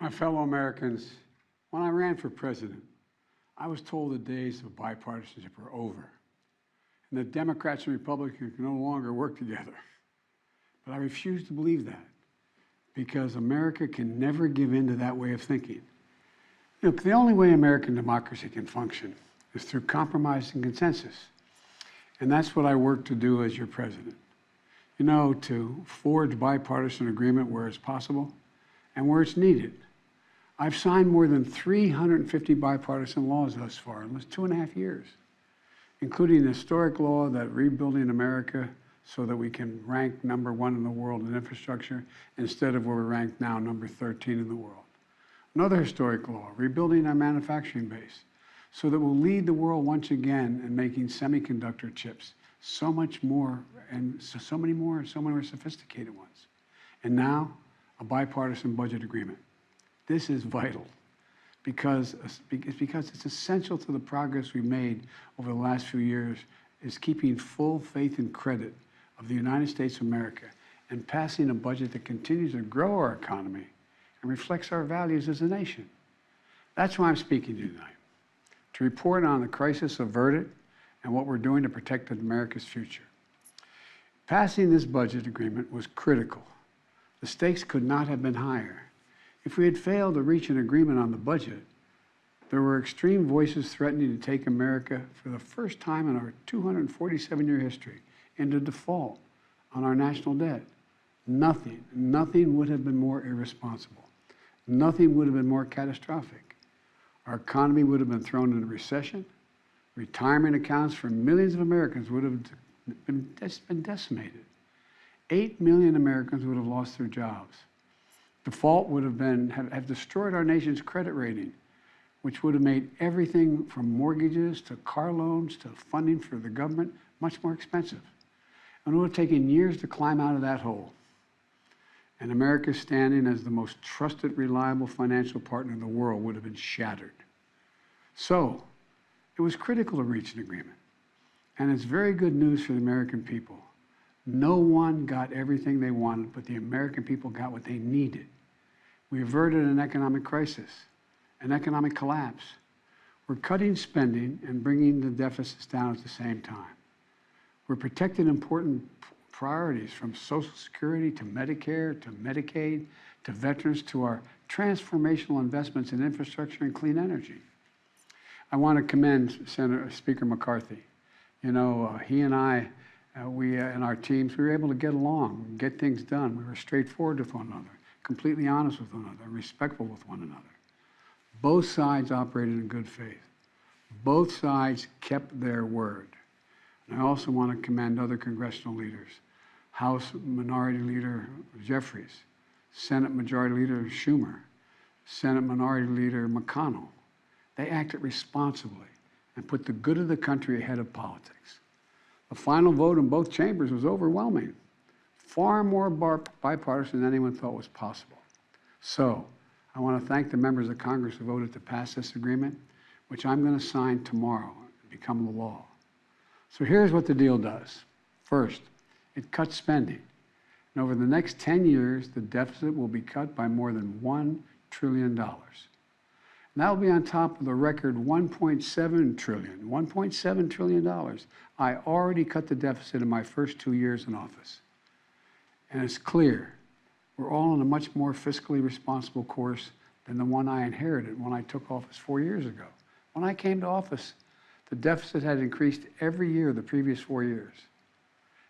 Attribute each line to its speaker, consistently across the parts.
Speaker 1: My fellow Americans, when I ran for president, I was told the days of bipartisanship are over and that Democrats and Republicans can no longer work together. But I refuse to believe that because America can never give in to that way of thinking. Look, the only way American democracy can function is through compromise and consensus. And that's what I work to do as your president. You know, to forge bipartisan agreement where it's possible and where it's needed. I've signed more than 350 bipartisan laws thus far in almost 2.5 years, including an historic law that rebuilding America so that we can rank #1 in the world in infrastructure instead of where we rank now, number 13 in the world. Another historic law, rebuilding our manufacturing base so that we'll lead the world once again in making semiconductor chips so much more and so many more sophisticated ones. And now, a bipartisan budget agreement. This is vital because it's essential to the progress we've made over the last few years is keeping full faith and credit of the United States of America and passing a budget that continues to grow our economy and reflects our values as a nation. That's why I'm speaking to you tonight, to report on the crisis averted and what we're doing to protect America's future. Passing this budget agreement was critical. The stakes could not have been higher. If we had failed to reach an agreement on the budget, there were extreme voices threatening to take America for the first time in our 247-year history into default on our national debt. Nothing would have been more irresponsible. Nothing would have been more catastrophic. Our economy would have been thrown into recession. Retirement accounts for millions of Americans would have been decimated. 8 million Americans would have lost their jobs. Default would have destroyed our nation's credit rating, which would have made everything from mortgages to car loans to funding for the government much more expensive. And it would have taken years to climb out of that hole. And America's standing as the most trusted, reliable financial partner in the world would have been shattered. So, it was critical to reach an agreement. And it's very good news for the American people. No one got everything they wanted, but the American people got what they needed. We averted an economic crisis, an economic collapse. We're cutting spending and bringing the deficits down at the same time. We're protecting important priorities from Social Security to Medicare to Medicaid to veterans to our transformational investments in infrastructure and clean energy. I want to commend Speaker McCarthy. You know, he and I, and our teams, we were able to get along, get things done. We were straightforward with one another, completely honest with one another, respectful with one another. Both sides operated in good faith. Both sides kept their word. And I also want to commend other congressional leaders. House Minority Leader Jeffries, Senate Majority Leader Schumer, Senate Minority Leader McConnell. They acted responsibly and put the good of the country ahead of politics. The final vote in both chambers was overwhelming, far more bipartisan than anyone thought was possible. So, I want to thank the members of Congress who voted to pass this agreement, which I'm going to sign tomorrow and become the law. So here's what the deal does. First, it cuts spending. And over the next 10 years, the deficit will be cut by more than $1 trillion. And that will be on top of the record $1.7 trillion. I already cut the deficit in my first 2 years in office. And it's clear we're all on a much more fiscally responsible course than the one I inherited when I took office 4 years ago. When I came to office, the deficit had increased every year the previous 4 years.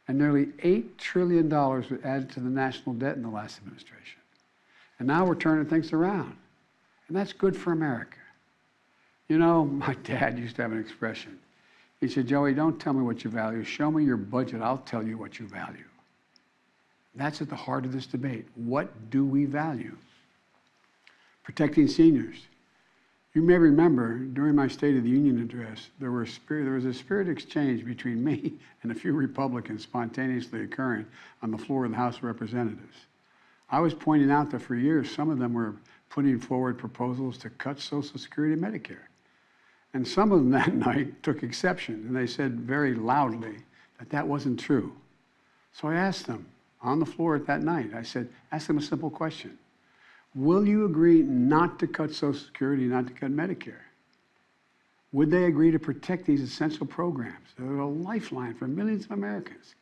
Speaker 1: And nearly $8 trillion was added to the national debt in the last administration. And now we're turning things around. And that's good for America. You know, my dad used to have an expression. He said, Joey, don't tell me what you value. Show me your budget. I'll tell you what you value. That's at the heart of this debate. What do we value? Protecting seniors. You may remember during my State of the Union address, there was a spirit exchange between me and a few Republicans spontaneously occurring on the floor of the House of Representatives. I was pointing out that for years, some of them were putting forward proposals to cut Social Security and Medicare. And some of them that night took exception, and they said very loudly that that wasn't true. So I asked them on the floor at that night, I said, ask them a simple question. Will you agree not to cut Social Security, not to cut Medicare? Would they agree to protect these essential programs? They're a lifeline for millions of Americans.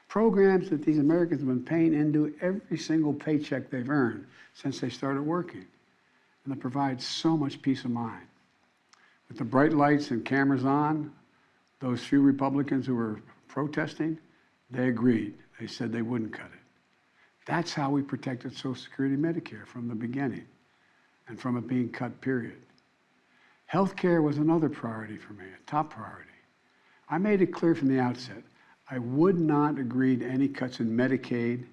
Speaker 1: Programs that these Americans have been paying into every single paycheck they've earned since they started working. And that provides so much peace of mind. With the bright lights and cameras on, those few Republicans who were protesting, they agreed. They said they wouldn't cut it. That's how we protected Social Security and Medicare from the beginning and from it being cut, period. Health care was another priority for me, a top priority. I made it clear from the outset, I would not agree to any cuts in Medicaid,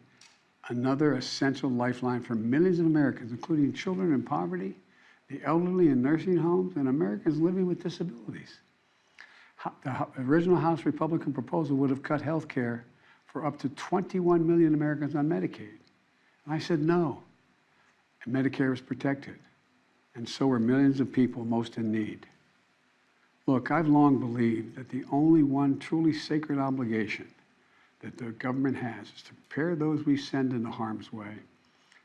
Speaker 1: another essential lifeline for millions of Americans, including children in poverty, the elderly in nursing homes, and Americans living with disabilities. The original House Republican proposal would have cut health care for up to 21 million Americans on Medicaid. And I said no, and Medicare is protected, and so are millions of people most in need. Look, I've long believed that the only one truly sacred obligation that the government has is to prepare those we send into harm's way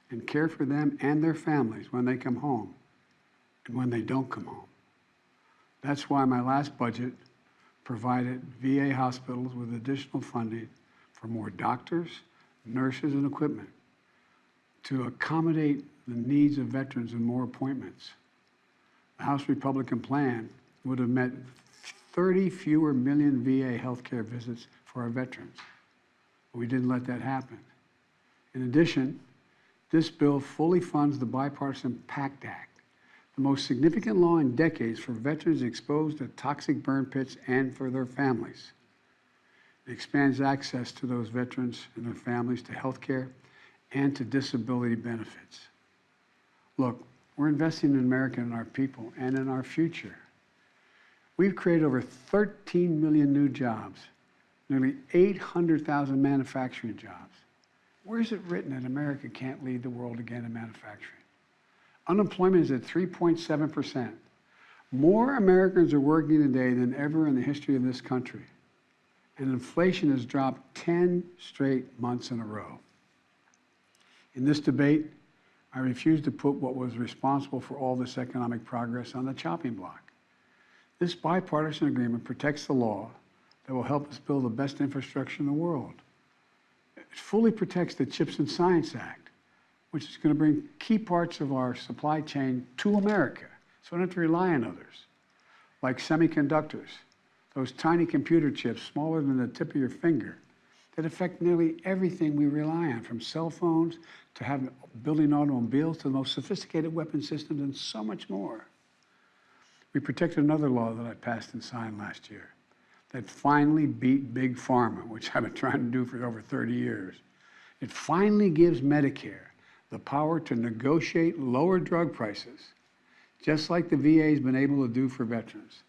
Speaker 1: and care for them and their families when they come home and when they don't come home. That's why my last budget provided VA hospitals with additional funding for more doctors, nurses, and equipment to accommodate the needs of veterans and more appointments. The House Republican plan would have meant 30 fewer million VA healthcare visits for our veterans. But we didn't let that happen. In addition, this bill fully funds the Bipartisan PACT Act, the most significant law in decades for veterans exposed to toxic burn pits and for their families. It expands access to those veterans and their families to health care and to disability benefits. Look, we're investing in America and our people and in our future. We've created over 13 million new jobs, nearly 800,000 manufacturing jobs. Where is it written that America can't lead the world again in manufacturing? Unemployment is at 3.7%. More Americans are working today than ever in the history of this country. And inflation has dropped 10 straight months in a row. In this debate, I refuse to put what was responsible for all this economic progress on the chopping block. This bipartisan agreement protects the law that will help us build the best infrastructure in the world. It fully protects the CHIPS and Science Act, which is going to bring key parts of our supply chain to America, so we don't have to rely on others, like semiconductors, those tiny computer chips smaller than the tip of your finger that affect nearly everything we rely on, from cell phones to building automobiles to the most sophisticated weapon systems and so much more. We protected another law that I passed and signed last year that finally beat Big Pharma, which I've been trying to do for over 30 years. It finally gives Medicare the power to negotiate lower drug prices, just like the VA has been able to do for veterans.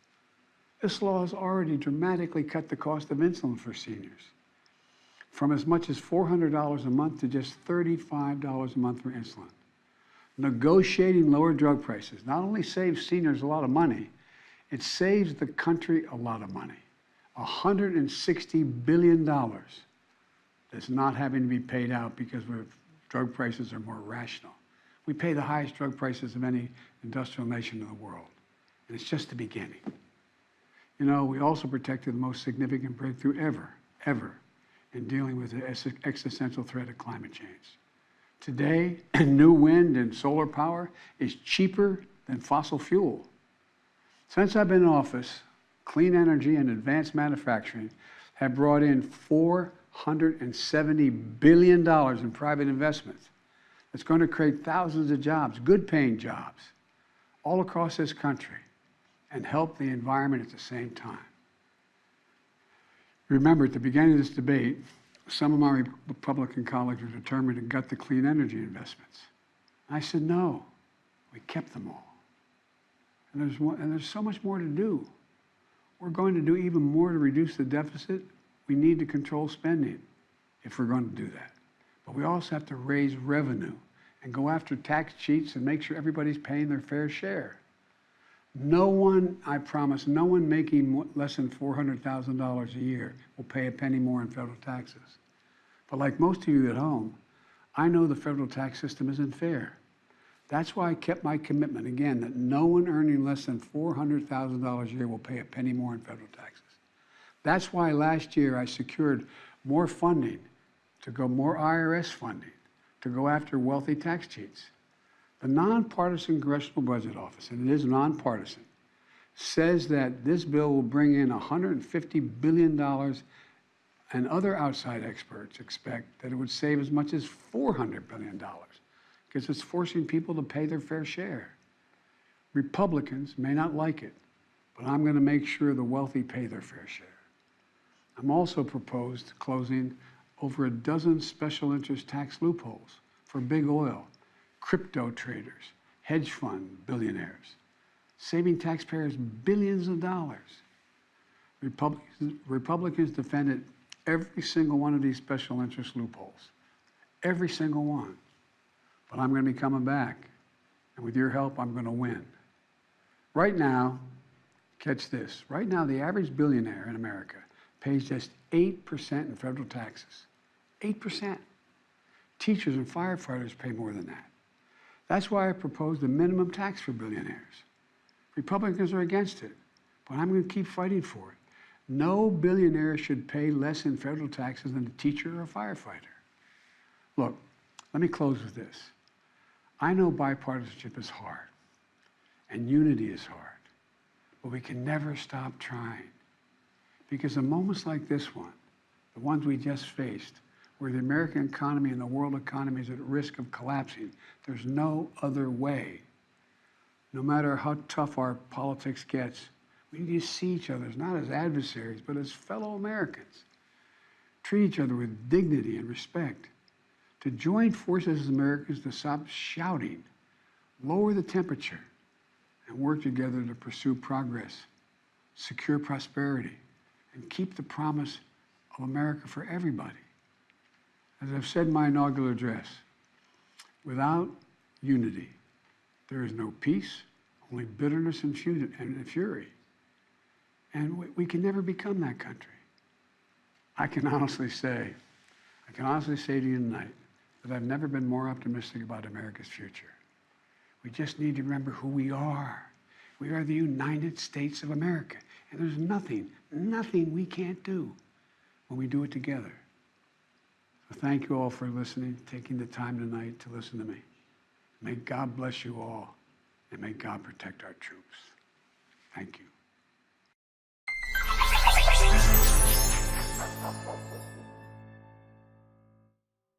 Speaker 1: This law has already dramatically cut the cost of insulin for seniors, from as much as $400 a month to just $35 a month for insulin. Negotiating lower drug prices not only saves seniors a lot of money, it saves the country a lot of money. $160 billion that's not having to be paid out because drug prices are more rational. We pay the highest drug prices of any industrial nation in the world, and it's just the beginning. You know, we also protected the most significant breakthrough ever in dealing with the existential threat of climate change. Today, new wind and solar power is cheaper than fossil fuel. Since I've been in office, clean energy and advanced manufacturing have brought in $470 billion in private investments. It's going to create thousands of jobs, good-paying jobs, all across this country, and help the environment at the same time. Remember, at the beginning of this debate, some of my Republican colleagues were determined to gut the clean energy investments. I said, no, we kept them all. And there's so much more to do. We're going to do even more to reduce the deficit. We need to control spending if we're going to do that. But we also have to raise revenue and go after tax cheats and make sure everybody's paying their fair share. No one, I promise, no one making less than $400,000 a year will pay a penny more in federal taxes. But like most of you at home, I know the federal tax system isn't fair. That's why I kept my commitment, again, that no one earning less than $400,000 a year will pay a penny more in federal taxes. That's why last year I secured more funding to go, more IRS funding to go after wealthy tax cheats. The nonpartisan Congressional Budget Office, and it is nonpartisan, says that this bill will bring in $150 billion, and other outside experts expect that it would save as much as $400 billion because it's forcing people to pay their fair share. Republicans may not like it, but I'm going to make sure the wealthy pay their fair share. I'm also proposed closing over a dozen special interest tax loopholes for big oil, crypto traders, hedge fund billionaires, saving taxpayers billions of dollars. Republicans defended every single one of these special interest loopholes, every single one. But I'm going to be coming back, and with your help, I'm going to win. Right now, catch this, right now the average billionaire in America pays just 8% in federal taxes. 8%. Teachers and firefighters pay more than that. That's why I proposed a minimum tax for billionaires. Republicans are against it, but I'm going to keep fighting for it. No billionaire should pay less in federal taxes than a teacher or a firefighter. Look, let me close with this. I know bipartisanship is hard, and unity is hard, but we can never stop trying. Because in moments like this one, the ones we just faced, where the American economy and the world economy is at risk of collapsing, there's no other way. No matter how tough our politics gets, we need to see each other not as adversaries, but as fellow Americans. Treat each other with dignity and respect. To join forces as Americans to stop shouting, lower the temperature, and work together to pursue progress, secure prosperity, and keep the promise of America for everybody. As I've said in my inaugural address, without unity, there is no peace, only bitterness and fury. And we can never become that country. I can honestly say to you tonight that I've never been more optimistic about America's future. We just need to remember who we are. We are the United States of America. And there's nothing we can't do when we do it together. So thank you all for listening, taking the time tonight to listen to me. May God bless you all, and may God protect our troops. Thank you.